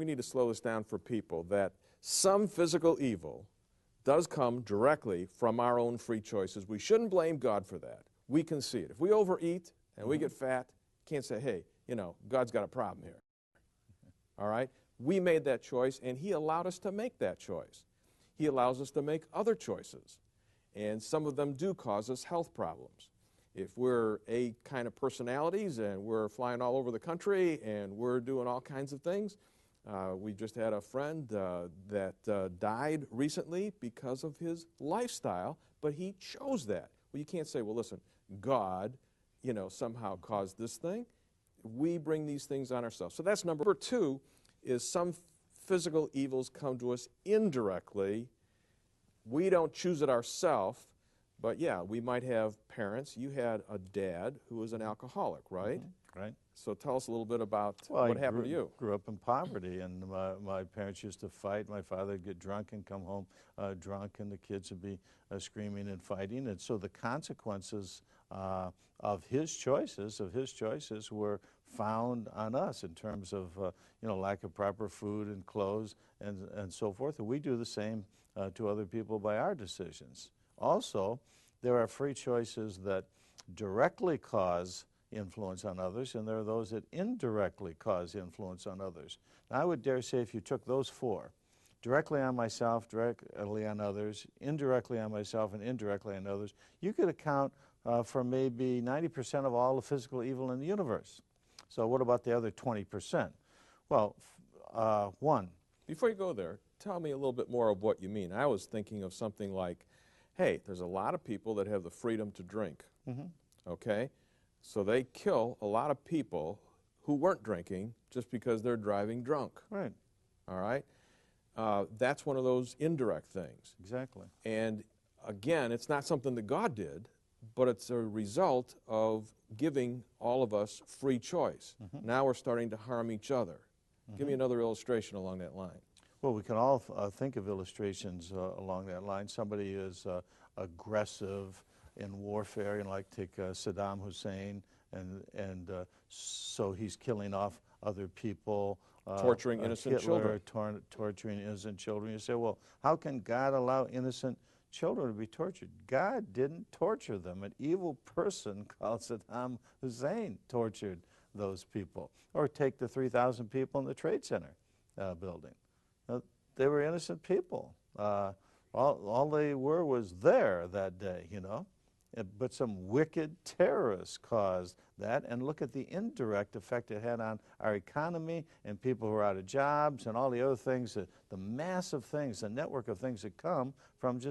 we need to slow this down for people, that some physical evil does come directly from our own free choices. We shouldn't blame God for that. We can see it. If we overeat and we get fat, can't say, hey, you know, God's got a problem here. All right? We made that choice, and He allowed us to make that choice. He allows us to make other choices, and some of them do cause us health problems. If we're A kind of personalities and we're flying all over the country and we're doing all kinds of things, we just had a friend that died recently because of his lifestyle, but he chose that. Well, you can't say, well, listen, God, you know, somehow caused this thing. We bring these things on ourselves. So that's number two, is some physical evils come to us indirectly. We don't choose it ourselves, but yeah, we might have parents. You had a dad who was an alcoholic, right? Right. So tell us a little bit about what happened to you. I grew up in poverty, and my parents used to fight. My father would get drunk and come home drunk, and the kids would be screaming and fighting. And so the consequences of his choices were found on us in terms of you know, lack of proper food and clothes and so forth. And we do the same to other people by our decisions. Also, there are free choices that directly cause influence on others, and there are those that indirectly cause influence on others. Now, I would dare say if you took those four, directly on myself, directly on others, indirectly on myself, and indirectly on others, you could account for maybe 90% of all the physical evil in the universe. So what about the other 20%? Well, one. Before you go there, tell me a little bit more of what you mean. I was thinking of something like, hey, there's a lot of people that have the freedom to drink, okay? So they kill a lot of people who weren't drinking just because they're driving drunk. Right. All right? That's one of those indirect things. Exactly. And again, it's not something that God did, but it's a result of giving all of us free choice. Now we're starting to harm each other. Give me another illustration along that line. Well, we can all think of illustrations along that line. Somebody is aggressive in warfare, and like take Saddam Hussein, and so he's killing off other people. Torturing innocent children. Torturing innocent children. You say, well, how can God allow innocent children to be tortured? God didn't torture them. An evil person called Saddam Hussein tortured those people. Or take the 3,000 people in the Trade Center building. They were innocent people. All they were was there that day, you know. But some wicked terrorists caused that, and look at the indirect effect it had on our economy and people who are out of jobs and all the other things, the massive things, the network of things that come from just